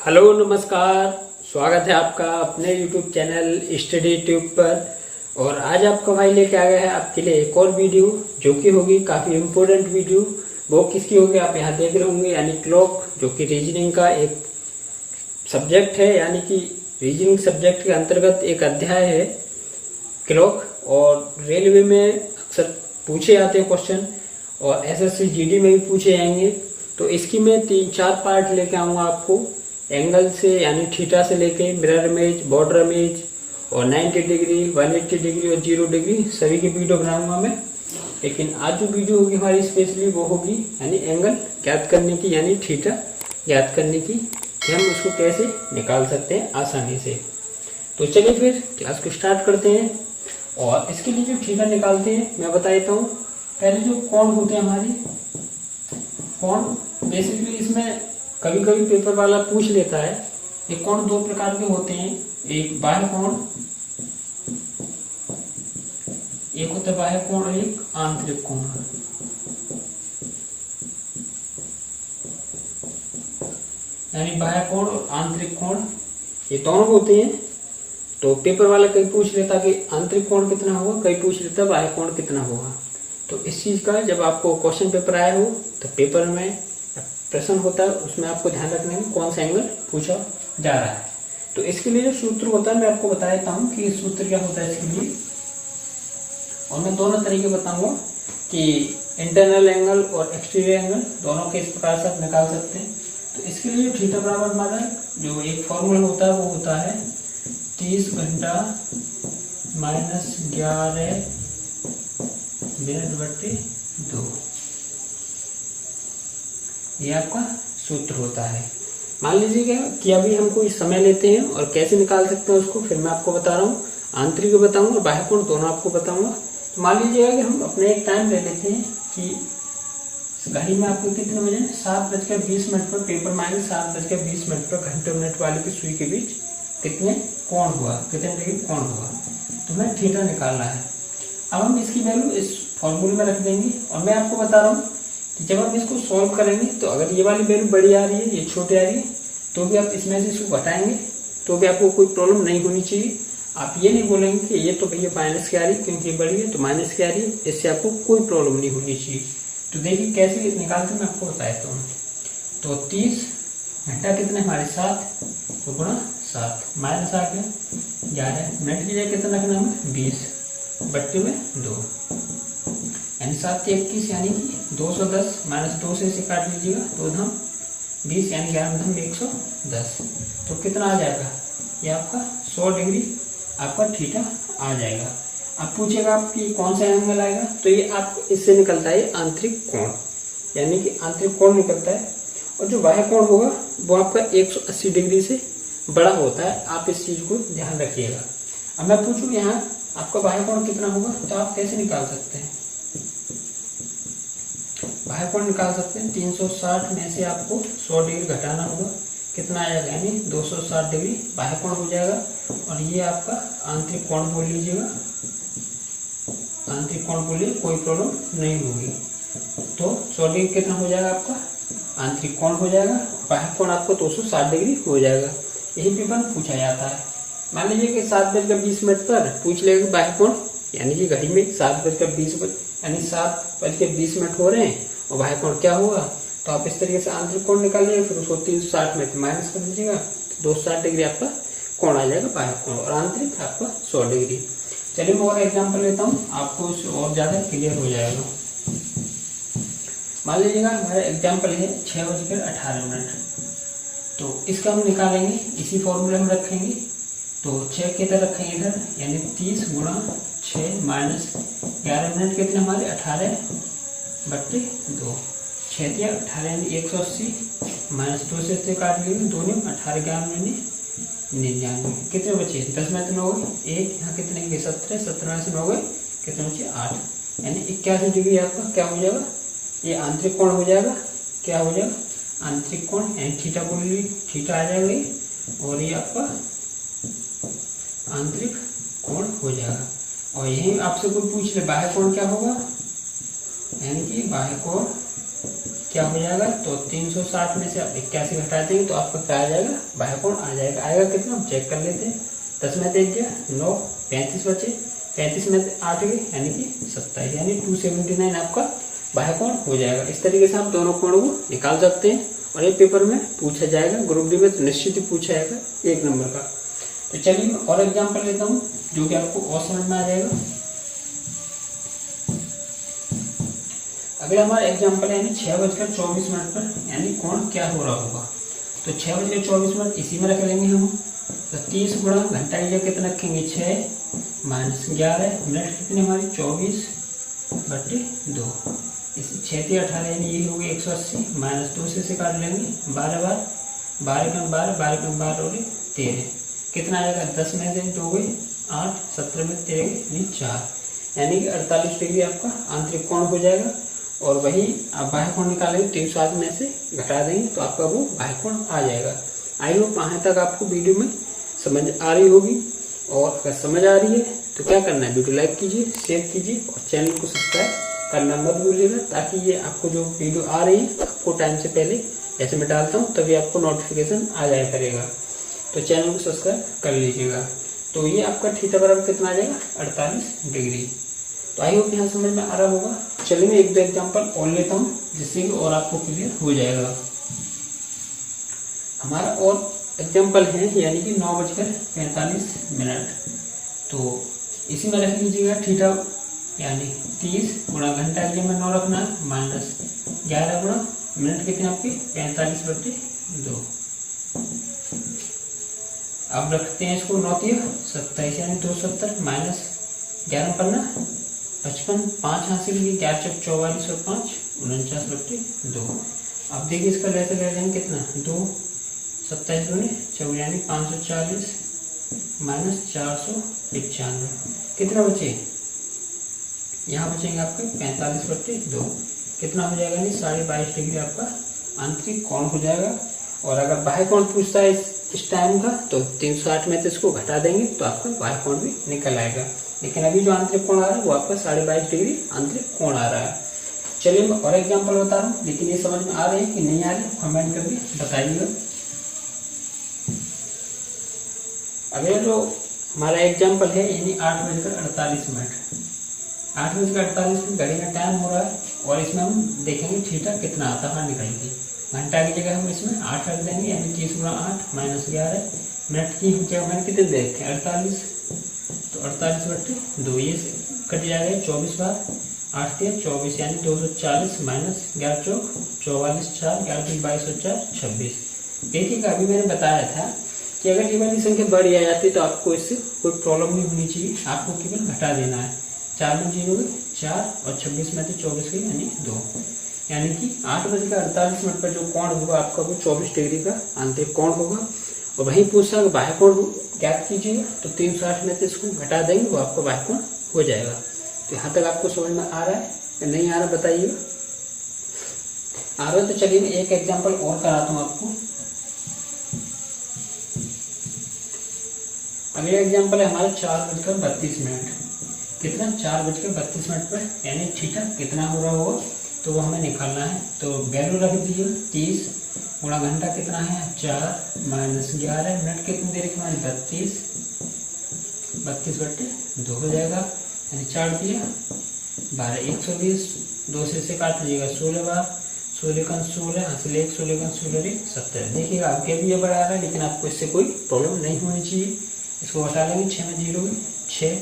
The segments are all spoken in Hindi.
हेलो नमस्कार। स्वागत है आपका अपने YouTube चैनल स्टडी ट्यूब पर। और आज आपका भाई लेके आ गया है आपके लिए एक और वीडियो जो कि होगी काफ़ी इम्पोर्टेंट वीडियो। वो किसकी होगी आप यहाँ देख रहे होंगे, यानी क्लॉक, जो कि रीजनिंग का एक सब्जेक्ट है, यानी कि रीजनिंग सब्जेक्ट के अंतर्गत एक अध्याय है क्लॉक। और रेलवे में अक्सर पूछे जाते हैं क्वेश्चन और SSC GD में भी पूछे जाएंगे। तो इसकी मैं 3-4 पार्ट लेके आऊँगा आपको, एंगल से यानी थीटा से लेके मिरर इमेज, बॉर्डर इमेज और 90 डिग्री, 180 डिग्री और 0 डिग्री सभी की वीडियो बनाऊंगा मैं। लेकिन आज जो वीडियो होगी हमारी स्पेशली वो होगी यानी एंगल ज्ञात करने की, यानी थीटा ज्ञात करने की कि हम उसको कैसे निकाल सकते हैं आसानी से। तो चलिए फिर क्लास को स्टार्ट करते हैं। और इसके लिए जो थीटा निकालते हैं मैं बता देता हूँ। पहले जो कोण होते हैं हमारी कोण, बेसिकली इसमें कभी कभी पेपर वाला पूछ लेता है। ये कोण दो प्रकार के होते हैं, एक बाह्य कोण, एक होता है बाह्य कोण और एक आंतरिक कोण। यानी बाह्य कोण और आंतरिक कोण ये दोनों होते हैं। तो पेपर वाला कहीं पूछ लेता कि आंतरिक कोण कितना होगा, कहीं पूछ लेता बाह्य कोण कितना होगा। तो इस चीज का जब आपको क्वेश्चन पेपर आया हो तो पेपर में प्रश्न होता है, उसमें आपको ध्यान रखना है कौन सा एंगल पूछा जा रहा है। तो इसके लिए जो सूत्र होता है मैं आपको बता देता हूँ कि सूत्र क्या होता है इसके लिए। और मैं दोनों तरीके बताऊंगा कि इंटरनल एंगल और एक्सटीरियर एंगल दोनों के इस प्रकार से आप निकाल सकते हैं। तो इसके लिए जो थीटा बराबर हमारा जो एक फॉर्मूला होता है वो होता है 30 घंटा माइनस 11 मिनट बटे 2। ये आपका सूत्र होता है। मान लीजिए कि अभी हम कोई समय लेते हैं और कैसे निकाल सकते हैं उसको फिर मैं आपको बता रहा हूँ। आंतरिक भी बताऊंगा और बाह्य कोण दोनों आपको बताऊंगा। तो मान लीजिएगा कि हम अपने एक टाइम ले लेते हैं कि घड़ी में आपको कितने बजे 7:20 पर पेपर मांगे, 7:20 पर घंटे मिनट वाली की सुई के बीच कितने कोण हुआ, कितने डिग्री कोण हुआ। तो हमें थीटा निकालना है। अब हम इसकी वैल्यू इस फॉर्मूले में रख देंगे। और मैं आपको बता रहा हूँ जब आप इसको सॉल्व करेंगे तो अगर ये वाली वैल्यू बड़ी आ रही है, ये छोटी आ रही है, तो भी आप इसमें से इसको घटाएंगे तो भी आपको कोई प्रॉब्लम नहीं होनी चाहिए। आप ये नहीं बोलेंगे कि ये तो भैया माइनस की आ रही है क्योंकि ये बड़ी है तो माइनस की आ रही है, इससे आपको कोई प्रॉब्लम नहीं होनी चाहिए। तो देखिए कैसे निकालते मैं आपको बताता हूँ। तो 30 घंटा कितने हमारे 7 तो गुणा 7 माइनस आ गया 11 मिनट की जगह कितना रखना हमें 20 बट्टे में 2 यानी 7 के 21 यानी कि 210 माइनस 2 से इसे काट लीजिएगा 2 धम 20 यानी 11 धम 110। तो कितना आ जाएगा ये आपका 100 डिग्री आपका थीटा आ जाएगा। अब पूछेगा आपकी कौन सा एंगल आएगा, तो ये आपको इससे निकलता है आंतरिक कोण, यानी कि आंतरिक कोण निकलता है। और जो बाह्य कोण होगा वो आपका 180 डिग्री से बड़ा होता है। आप इस चीज को ध्यान रखिएगा। अब मैं पूछूं यहाँ आपका बाह्य कोण कितना होगा, तो आप कैसे निकाल सकते हैं बाह्य कोण निकाल सकते हैं। 360 में से आपको 100 डिग्री घटाना होगा, कितना आ जाएगा यानी 260 डिग्री बाह्य कोण हो जाएगा। और ये आपका आंतरिक कोण बोल लीजिएगा, आंतरिक कोण बोलिए, कोई प्रॉब्लम नहीं होगी। तो 100 डिग्री कितना हो जाएगा आपका आंतरिक कोण हो जाएगा, बाह्य कोण आपको 260 डिग्री हो जाएगा। यही पेपर पूछा जाता है। मान लीजिए कि 7:20 पर पूछ लेगा बाह्य कोण, यानी कि घड़ी में 7:20 यानी 7:20 हो रहे हैं और बाह्य कोण क्या होगा, तो आप इस तरीके से आंतरिक कोण निकालिए, फिर उसको 360 में माइनस कर दीजिएगा, 260 डिग्री आपका कोण आ जाएगा बाह्य कोण, और आंतरिक आपका 100 डिग्री। चलिए मैं और एग्जांपल लेता हूँ, आपको इससे और ज्यादा क्लियर हो जाएगा। मान लीजिएगा हमारा एग्जाम्पल है 6:18। तो इसका हम निकालेंगे, इसी फॉर्मूले में रखेंगे। तो 6 की तरह रखेंगे इधर, यानी 30 गुणा 6 माइनस 11 मिनट कितने हमारे 18 बट्टे 2 6 दिया 18 यानी 180 माइनस 2 से काट लिए 2 ने 18 11 99 कितने बचे 10 में कितने हो गए 1 यहाँ कितने 17 17 में से 9 गए कितने बचे 8 यानी 81 डिग्री आपका क्या हो जाएगा, ये आंतरिक कोण हो जाएगा। क्या हो जाएगा आंतरिक कोण, यानी थीटा बोल ली, थीटा आ जाएगा और ये आपका आंतरिक कोण हो जाएगा। और यही आपसे कोई पूछ ले बाह्य कोण क्या होगा, यानी कि बाह्य कोण क्या हो जाएगा, तो 360 में से आप 81 घटा देंगे तो आपका क्या आ जाएगा, बाह्य कोण आ जाएगा। आएगा कितना, हम चेक कर लेते हैं। 10 में 1 गया 9, 35 बचे, 35 में 8 गए यानी कि 27, यानी 279 आपका बाह्य कोण हो जाएगा। इस तरीके से आप दोनों कोणों को निकाल सकते हैं और ये पेपर में पूछा जाएगा, ग्रुप डी में तो निश्चित ही पूछा जाएगा 1 नंबर का। तो चलिए मैं और एग्जाम्पल लेता हूँ जो कि आपको और समझ में आ जाएगा। अगला हमारा एग्जाम्पल है यानी 6:24 पर यानी कोण क्या हो रहा होगा। तो 6:24 इसी में रख लेंगे हम। तो 30 गुणा घंटा की जगह कितना रखेंगे, 6 माइनस 11 मिनट कितनी हमारी 24/2। इस 6 × 18 यानी ये होगी 180 माइनस 2 से काट लेंगे 12 बार, 12 कम 12, 12 कम 12 हो गए 13। कितना आएगा, 10 में से 2 गई 8, 17 में 13 यानी 4, यानी कि 48 डिग्री आपका आंतरिक कोण हो जाएगा। और वही आप बाह्य कोण निकालेंगे 360 में से घटा देंगे तो आपका वो बाह्य कोण आ जाएगा। आई होप यहाँ तक आपको वीडियो में समझ आ रही होगी। और अगर समझ आ रही है तो क्या करना है, वीडियो लाइक कीजिए, शेयर कीजिए और चैनल को सब्सक्राइब करना मत भूलिएगा, ताकि ये आपको जो वीडियो आ रही है आपको टाइम से पहले जैसे मैं डालता हूँ तभी आपको नोटिफिकेशन आ जाया करेगा। तो चैनल को सब्सक्राइब कर लीजिएगा। तो ये आपका थीटा बराबर कितना आ जाएगा, 48 डिग्री। तो आई होप यहाँ समझ में आ रहा होगा। चलिए मैं 1-2 एग्जाम्पल और लेता हूँ जिससे कि और आपको क्लियर हो जाएगा। हमारा और एग्जाम्पल है यानी कि 9:45। तो इसी में रख लीजिएगा थीटा यानी 30 गुणा घंटा के लिए में 9 रखना है माइनस 11 गुणा मिनट कितने आपके 45/2। अब रखते हैं इसको 9 × 27 यानी 270 माइनस 11 पन्ना 55, 5 हासिल की 11 × 44 और 5 49/2। अब देखिए इसका वैसे ले लेंगे कितना 2, 27 दूनी 24 यानी 540 माइनस 495 कितना बचे, यहाँ बचेंगे आपके 45/2। कितना हो जाएगा, नहीं 22.5 डिग्री आपका आंतरिक कोण हो जाएगा। और अगर बाह्य कोण पूछता है इस टाइम का तो 360 में से इसको घटा देंगे तो आपका बाह्य कोण भी निकल आएगा। लेकिन अभी जो आंतरिक कोण आ रहा है वो आपका 22.5 डिग्री आंतरिक कोण आ रहा है। चलिए मैं और एग्जाम्पल बता रहा हूँ, लेकिन ये समझ में आ रही है कि नहीं आ रही कमेंट करके बताइएगा। अगला जो हमारा एग्जाम्पल है यानी 8:48। 8:48 घड़ी में टाइम हो रहा है और इसमें हम देखेंगे थीटा कितना आता है निकल के। घंटा की जगह हम इसमें 8 रख देंगे यानी 30 गुणा 8 माइनस 11। मिनट की जगह मैंने कितने दे रखे 48, तो 48/2 ये कट जाएगा 24 बार, 8 × 24 यानी 240 माइनस 11 × 44 4, 11 × 22 और 4 26। देखिएगा अभी मैंने बताया था कि अगर ये वाली संख्या बढ़ जाती तो आपको इससे कोई प्रॉब्लम नहीं होनी चाहिए, आपको केवल घटा देना है। 4 में 0 गए 4 और 26 में से 24 गई यानी 2, यानी कि 8:48 पर जो कोण होगा आपका वो 24 डिग्री का आंतरिक कोण होगा। और वहीं पूछा कि बाह्य कोण ज्ञात कीजिएगा तो 360 में से इसको घटा देंगे वो आपका बाह्य कोण हो जाएगा। तो यहाँ तक आपको समझ में आ रहा है या नहीं आ रहा बताइएगा। आ रहा है तो चलिए मैं एक एग्जाम्पल और कराता हूँ आपको। अगला एग्जाम्पल है हमारा 4:32। कितना 4:32 पर यानी थीटा कितना हो रहा होगा तो वो हमें निकालना है। तो वैल्यू रख दीजिए 30 गुणा घंटा कितना है 4 माइनस 11 मिनट कितनी देर के बाद 32/2 हो जाएगा यानी 4 दिया 12 120 2 से काट लीजिएगा 16 बार, 16 × 16 हासिल 1, 16 × 16 17। देखिएगा आपके भी ये बढ़ा रहा है लेकिन आपको इससे कोई प्रॉब्लम नहीं होनी चाहिए। इसको हटा लेंगे 6 में 0 6,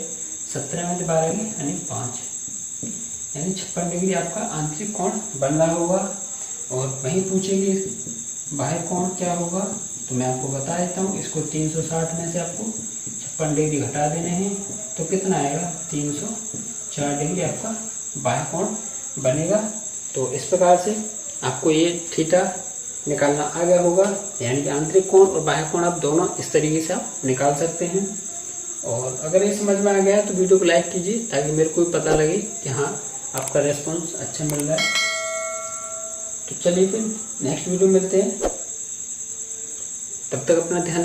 17 में 12 यानी 5, यानी 56 डिग्री आपका आंतरिक कोण बन रहा होगा। और वहीं पूछेंगे बाह्य कोण क्या होगा तो मैं आपको बता देता हूँ। इसको 360 में से आपको 56 डिग्री घटा देने हैं तो कितना आएगा 304 डिग्री आपका बाह्य कोण बनेगा। तो इस प्रकार से आपको ये थीटा निकालना आ गया होगा, यानी कि आंतरिक कोण और बाह्य कोण आप दोनों इस तरीके से आप निकाल सकते हैं। और अगर ये समझ में आ गया तो वीडियो को लाइक कीजिए ताकि मेरे को भी पता लगे कि हाँ आपका रेस्पॉन्स अच्छा मिल रहा है। तो चलिए फिर नेक्स्ट वीडियो मिलते हैं, तब तक अपना ध्यान रखिए।